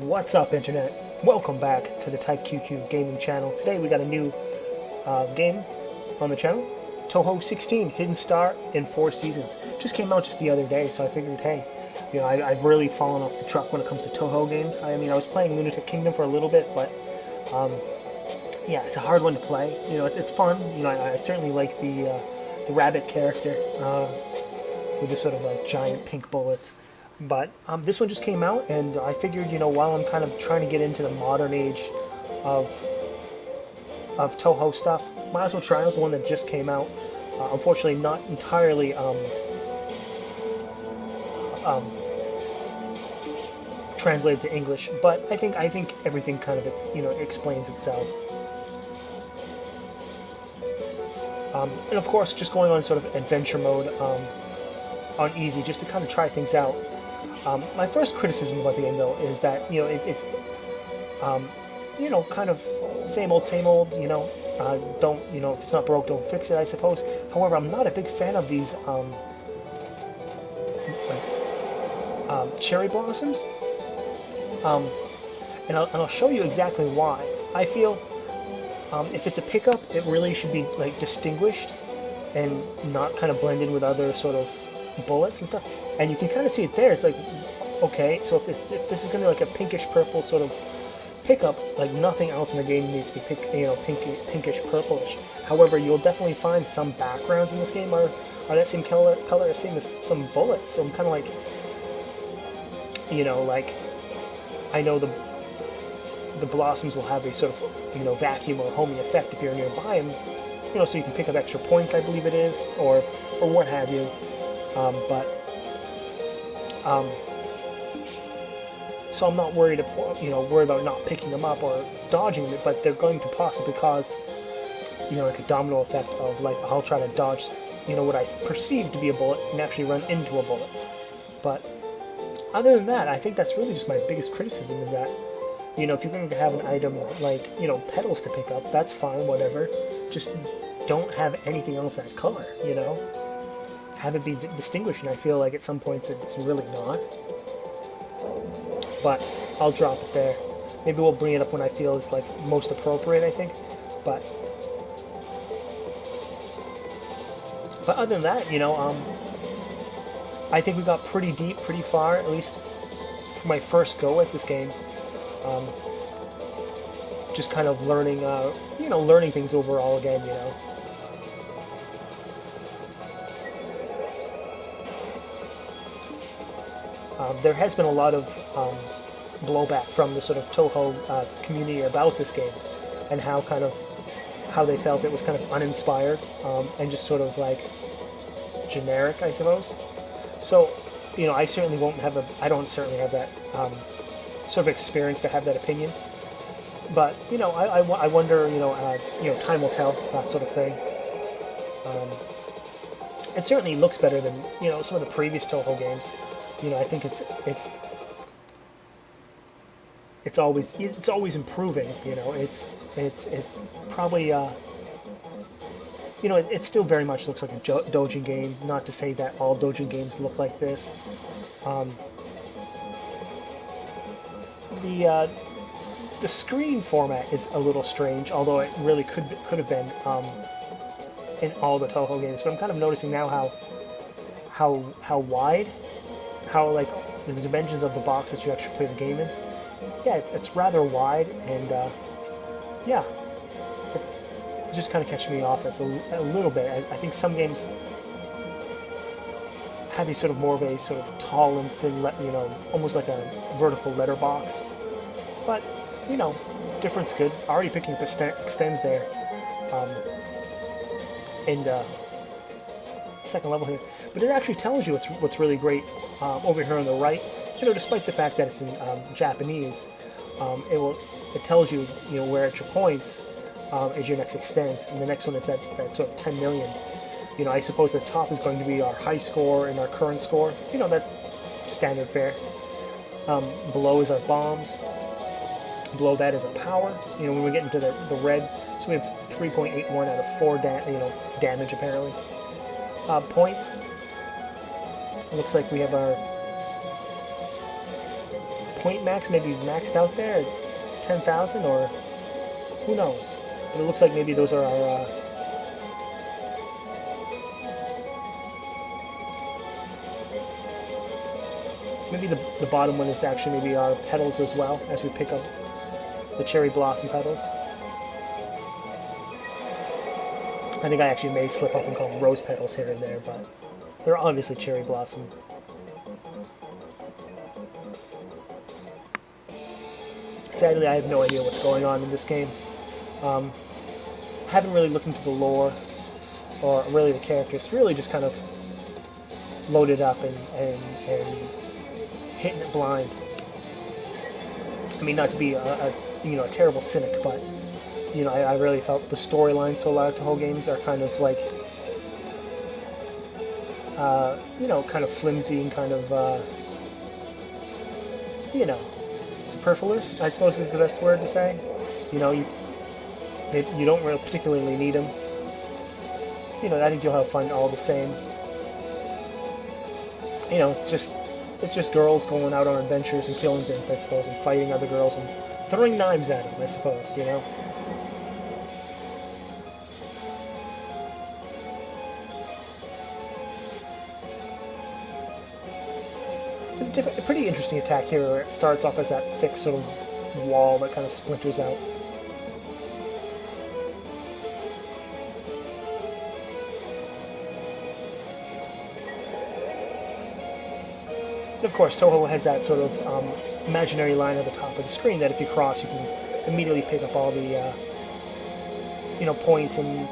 What's up, Internet? Welcome back to the Type QQ Gaming channel. Today we got a new game on the channel. Touhou 16, Hidden Star in 4 Seasons. Just came out just the other day, so I figured, hey, I've really fallen off the truck when it comes to Touhou games. I mean, I was playing Lunatic Kingdom for a little bit, but yeah, it's a hard one to play. It's fun. I certainly like the rabbit character with the sort of like giant pink bullets. But this one just came out, and I figured, while I'm kind of trying to get into the modern age of Touhou stuff, might as well try out the one that just came out. Unfortunately, not entirely translated to English, but I think everything kind of explains itself. And of course, just going on sort of adventure mode on easy, just to kind of try things out. My first criticism about the game, though, is that it's kind of same old, same old. Don't if it's not broke, don't fix it, I suppose. However, I'm not a big fan of these cherry blossoms, and I'll show you exactly why. I feel if it's a pickup, it really should be like distinguished and not kind of blend in with other sort of bullets and stuff. And you can kind of see it there. It's like, okay, so if this is going to be like a pinkish purple sort of pickup, like nothing else in the game needs to be pinkish purplish. However, you'll definitely find some backgrounds in this game are that same color, same as some bullets. So I'm kind of like, like I know the blossoms will have a sort of vacuum or homing effect if you're nearby them, so you can pick up extra points, I believe it is, or what have you. So I'm not worried about not picking them up or dodging them, but they're going to possibly cause, like a domino effect of like I'll try to dodge, what I perceive to be a bullet and actually run into a bullet. But other than that, I think that's really just my biggest criticism is that, if you're going to have an item like, petals to pick up, that's fine, whatever. Just don't have anything else that color, have it be distinguished, and I feel like at some points it's really not. But I'll drop it there. Maybe we'll bring it up when I feel is like most appropriate, I think. But other than that, I think we got pretty deep, pretty far, at least for my first go at this game. Just kind of learning, learning things overall again, There has been a lot of blowback from the sort of Touhou community about this game, and how they felt it was kind of uninspired and just sort of like generic, I suppose. So, I certainly I don't certainly have that sort of experience to have that opinion. But I wonder, time will tell, that sort of thing. It certainly looks better than some of the previous Touhou games. I think it's always improving. It's probably it still very much looks like a doujin game. Not to say that all doujin games look like this. The screen format is a little strange, although it really could have been in all the Touhou games. But I'm kind of noticing now how wide, how like the dimensions of the box that you actually play the game in. Yeah, it's rather wide, and yeah, it's just kind of catching me off. That's a little bit. I think some games have a sort of more of a sort of tall and thin, almost like a vertical letterbox. But difference good. Already picking up extends there. And second level here, but it actually tells you what's really great over here on the right. Despite the fact that it's in Japanese, it tells you where at your points is your next extents, and the next one is that sort of 10 million. I suppose the top is going to be our high score and our current score. That's standard fare. Below is our bombs. Below that is a power. When we get into the red, so we have 3.81 out of 4 damage apparently. Points. It looks like we have our point max maybe maxed out there at 10,000, or who knows. But it looks like maybe those are our maybe the bottom one is actually maybe our petals as well, as we pick up the cherry blossom petals. I think I actually may slip up and call them rose petals here and there, but they're obviously cherry blossom. Sadly, I have no idea what's going on in this game. I haven't really looked into the lore or really the characters. Really just kind of loaded up and hitting it blind. I mean, not to be a terrible cynic, but I really felt the storylines to a lot of Touhou games are kind of like kind of flimsy and kind of superfluous, I suppose is the best word to say. You don't really particularly need them. I think you'll have fun all the same. It's just girls going out on adventures and killing things, I suppose, and fighting other girls and throwing knives at them, I suppose, A pretty interesting attack here, where it starts off as that thick sort of wall that kind of splinters out. Of course, Touhou has that sort of imaginary line at the top of the screen that if you cross, you can immediately pick up all the points and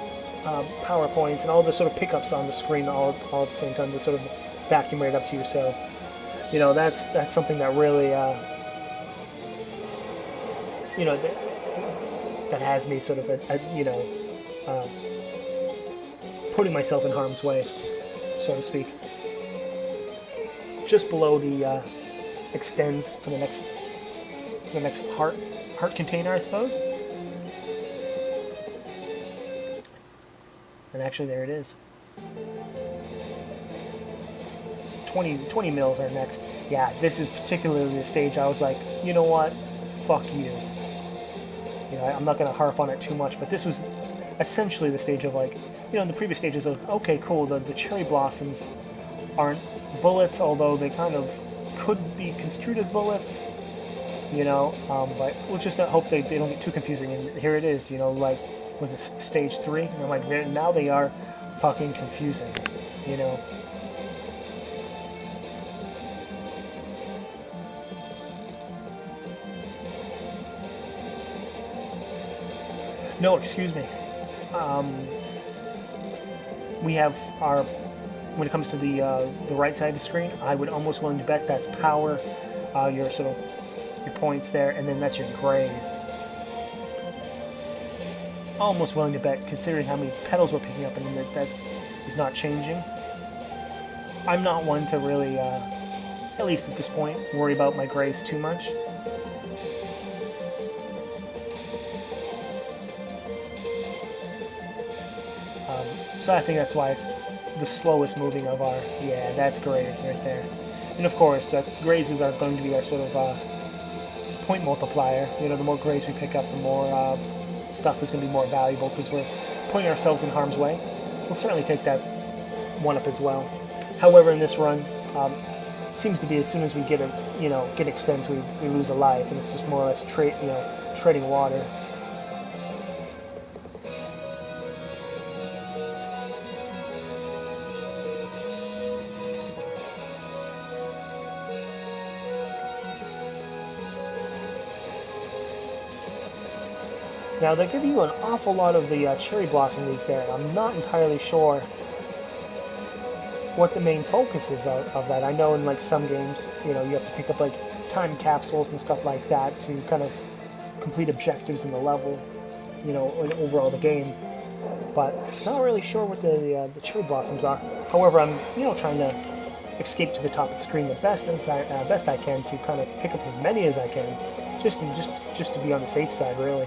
power points and all the sort of pickups on the screen all at the same time to sort of vacuum right up to you. So, that's something that really that has me sort of putting myself in harm's way, so to speak. Just below the extends for the next heart container, I suppose. And actually, there it is. 20 mils are next. Yeah, this is particularly the stage I was like, you know what? Fuck you. I'm not going to harp on it too much, but this was essentially the stage of like, in the previous stages of, okay, cool, the cherry blossoms aren't bullets, although they kind of could be construed as bullets, but we'll just hope they don't get too confusing. And here it is, like, was it stage 3? And I'm like, now they are fucking confusing, No, excuse me. We have our, when it comes to the right side of the screen, I would almost willing to bet that's power, your points there, and then that's your grays. Almost willing to bet, considering how many petals we're picking up, and that is not changing. I'm not one to really, at least at this point, worry about my grays too much. So I think that's why it's the slowest moving of our, yeah, that's grays right there. And of course, the grays are going to be our sort of point multiplier. The more grays we pick up, the more stuff is going to be more valuable because we're putting ourselves in harm's way. We'll certainly take that one up as well. However, in this run, seems to be as soon as we get extends, we lose a life, and it's just more or less treading water. Now, they give you an awful lot of the cherry blossom leaves there, and I'm not entirely sure what the main focus is of that. I know in like some games, you have to pick up like time capsules and stuff like that to kind of complete objectives in the level, and overall the game. But not really sure what the cherry blossoms are. However, I'm trying to escape to the top of the screen the best I can to kind of pick up as many as I can, just to be on the safe side, really.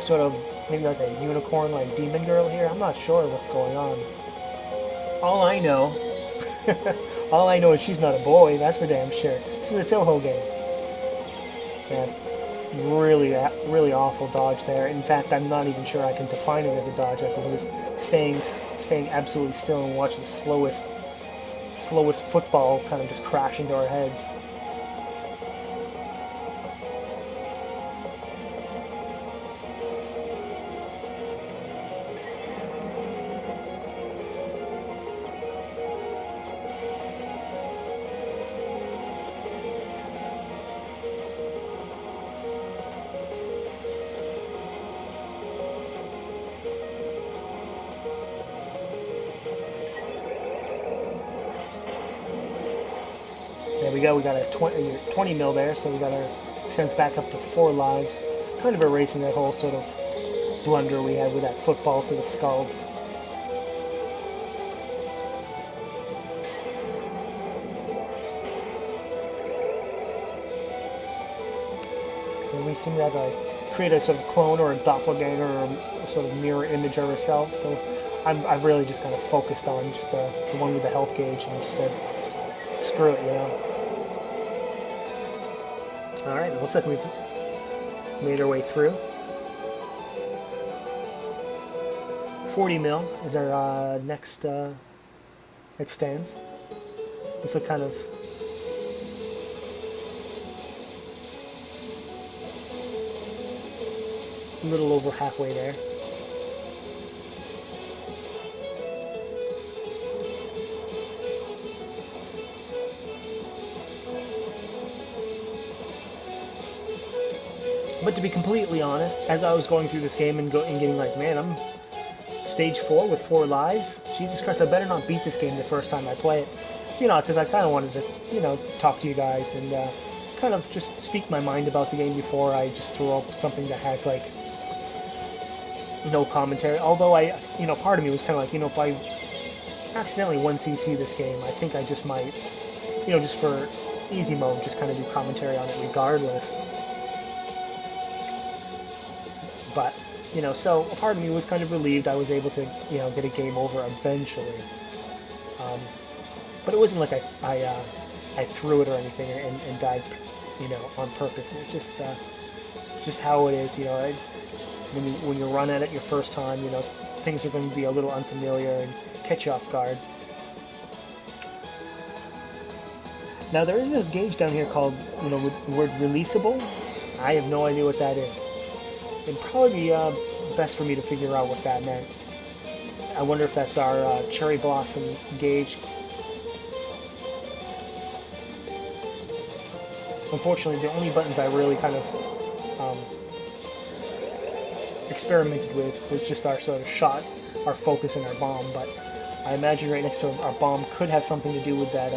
Sort of maybe like a unicorn, like demon girl here. I'm not sure what's going on. All I know, all I know is she's not a boy. That's for damn sure. This is a Touhou game. Yeah, really awful dodge there. In fact, I'm not even sure I can define it as a dodge. As I'm just staying absolutely still and watch the slowest football kind of just crash into our heads. There we go, we got a 20 mil there, so we got our sense back up to 4 lives. Kind of erasing that whole sort of blunder we had with that football to the skull. And we seem to have create a sort of clone or a doppelganger or a sort of mirror image of ourselves, so I've really just kind of focused on just the one with the health gauge and just said, screw it, you know. Alright, it looks like we've made our way through. 40 mil is our next stands. Looks like kind of a little over halfway there. But to be completely honest, as I was going through this game and getting like, man, I'm stage 4 with 4 lives. Jesus Christ, I better not beat this game the first time I play it. You know, because I kind of wanted to, you know, talk to you guys and kind of just speak my mind about the game before I just throw up something that has, like, no commentary. Although part of me was kind of like, you know, if I accidentally 1cc this game, I think I just might, you know, just for easy mode, just kind of do commentary on it regardless. But, you know, so a part of me was kind of relieved I was able to, you know, get a game over eventually. But it wasn't like I threw it or anything and died, you know, on purpose. It's just how it is, you know. When you run at it your first time, you know, things are going to be a little unfamiliar and catch you off guard. Now there is this gauge down here called, you know, with the word releasable. I have no idea what that is. It'd probably be best for me to figure out what that meant. I wonder if that's our cherry blossom gauge. Unfortunately, the only buttons I really kind of experimented with was just our sort of shot, our focus, and our bomb. But I imagine right next to our bomb could have something to do with that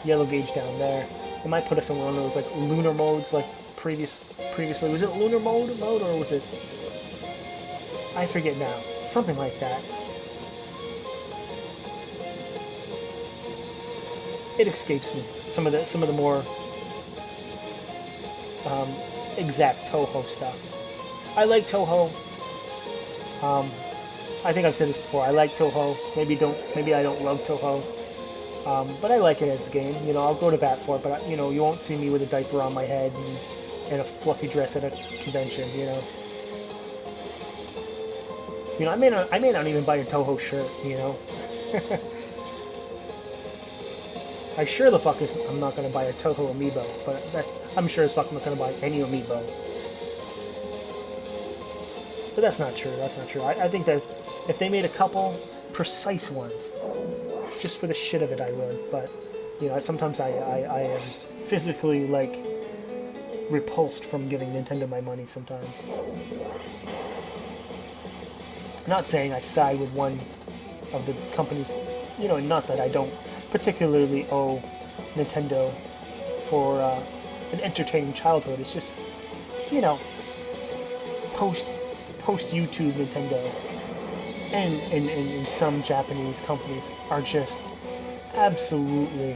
yellow gauge down there. It might put us in one of those like lunar modes, like previously. Was it lunar mode or was it? I forget now. Something like that. It escapes me. Some of the more exact Touhou stuff. I like Touhou. I think I've said this before. I like Touhou. Maybe I don't love Touhou. But I like it as a game. You know, I'll go to bat for it. But you know, you won't see me with a diaper on my head and a fluffy dress at a convention. You know, I may not even buy a Touhou shirt. You know. I sure the fuck I'm not going to buy a Touhou amiibo, but I'm sure as fuck I'm not going to buy any amiibo. But that's not true, I think that if they made a couple precise ones, just for the shit of it, I would. But, you know, sometimes I am physically, like, repulsed from giving Nintendo my money sometimes. Not saying I side with one of the companies, you know, not that I don't particularly owe Nintendo for an entertaining childhood. It's just, you know, post YouTube Nintendo and some Japanese companies are just absolutely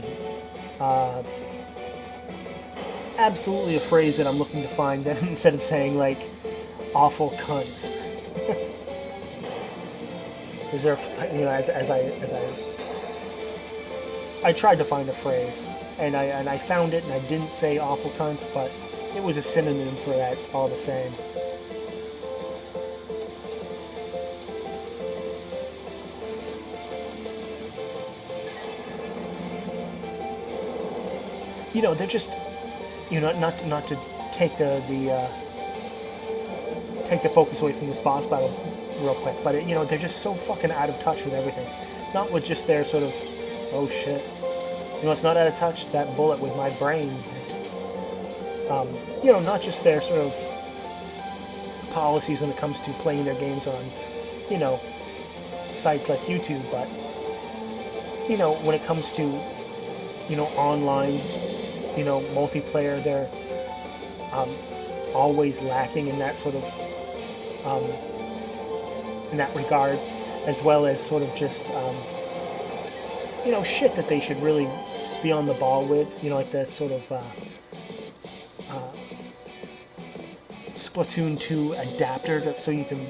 a phrase that I'm looking to find that instead of saying like awful cunts. Is there, I tried to find a phrase, and I found it, and I didn't say awful cunts, but it was a synonym for that all the same. They're just, not to take take the focus away from this boss battle real quick, but they're just so fucking out of touch with everything. Not with just their sort of, oh shit, it's not out of touch, that bullet with my brain. Not just their sort of policies when it comes to playing their games on, sites like YouTube, but when it comes to, online, multiplayer, they're always lacking in that sort of, in that regard, as well as sort of just, shit that they should really be on the ball with, like that sort of, Splatoon 2 adapter, so you can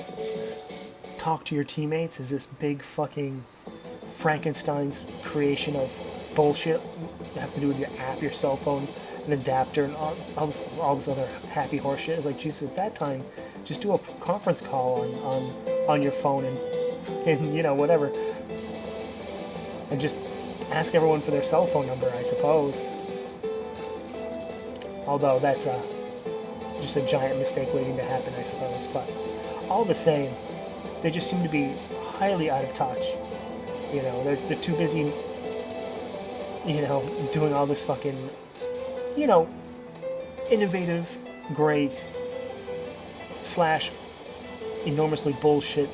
talk to your teammates is this big fucking Frankenstein's creation of bullshit. You have to do with your app, your cell phone, an adapter, and all this other happy horse shit. It's like, Jesus, at that time, just do a conference call on your phone and whatever, and just ask everyone for their cell phone number, I suppose. Although that's just a giant mistake waiting to happen, I suppose. But all the same, they just seem to be highly out of touch. They're too busy, doing all this fucking, innovative, great, / enormously bullshit,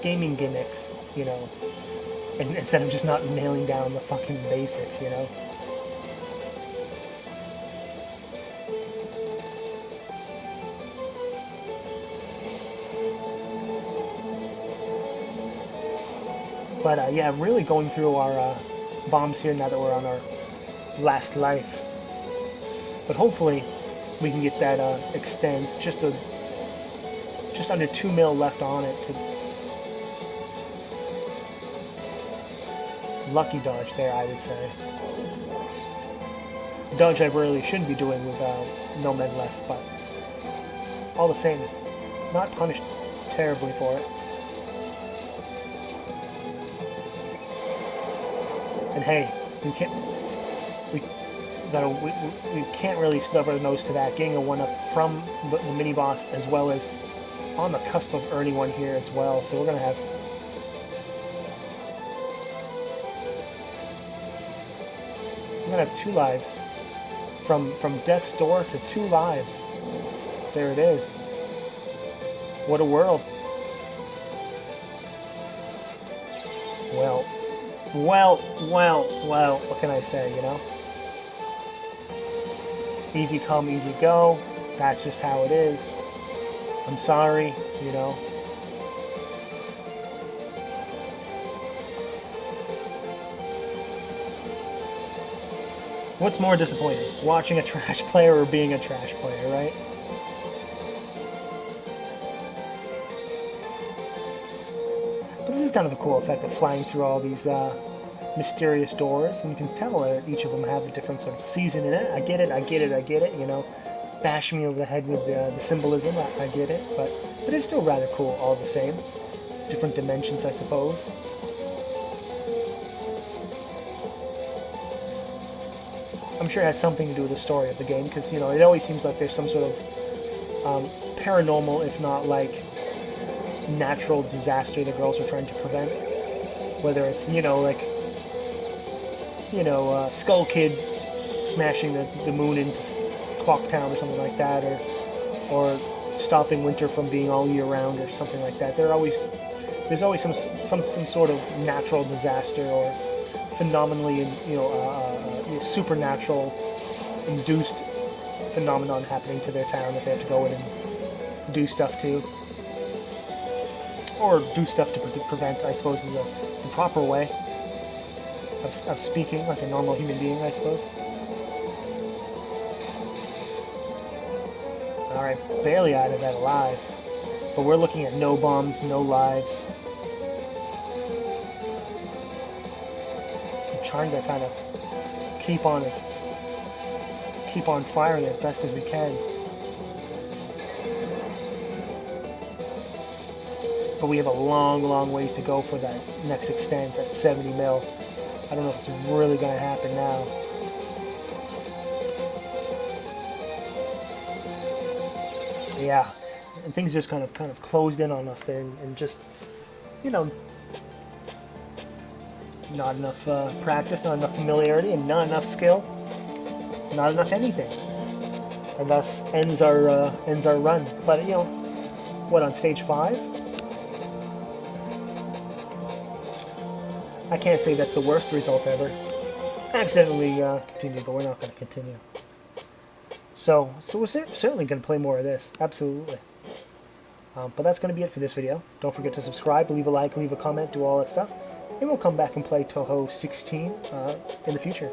gaming gimmicks, and instead of just not nailing down the fucking basics, But yeah, really going through our bombs here now that we're on our last life. But hopefully we can get that extends just under 2 mil left on it to lucky dodge there, I would say. Dodge I really shouldn't be doing with no men left, but all the same, not punished terribly for it. And hey, we can't really snub our nose to that, getting a 1-up from the mini boss, as well as on the cusp of earning one here as well. So we're gonna have two lives from death's door to 2 lives. There it is. What a world. Well, what can I say, Easy come, easy go. That's just how it is. I'm sorry, What's more disappointing? Watching a trash player or being a trash player, right? But this is kind of a cool effect of flying through all these mysterious doors, and you can tell that each of them have a different sort of season in it. I get it, Bash me over the head with the symbolism, I get it, but it's still rather cool all the same. Different dimensions, I suppose. I'm sure it has something to do with the story of the game, because, it always seems like there's some sort of paranormal, if not like natural disaster the girls are trying to prevent. Whether it's, Skull Kid smashing the moon into Clock Town or something like that, or stopping winter from being all year round or something like that. There's always some sort of natural disaster or phenomenally, supernatural induced phenomenon happening to their town that they have to go in and do stuff to, or do stuff to prevent, I suppose, is the proper way of speaking, like a normal human being, I suppose. Alright, barely out of that alive, but we're looking at no bombs, no lives, trying to kind of keep on firing as best as we can. But we have a long ways to go for that next extends at 70 mil. I don't know if it's really going to happen now. Yeah, and things just kind of closed in on us there, and just, you know, not enough practice, not enough familiarity, and not enough skill, not enough anything, and thus ends our run. But you know, what, on stage 5? I can't say that's the worst result ever. Accidentally continued, but we're not going to continue. So we're certainly going to play more of this, absolutely. But that's going to be it for this video. Don't forget to subscribe, leave a like, leave a comment, do all that stuff. And we'll come back and play Touhou 16 in the future.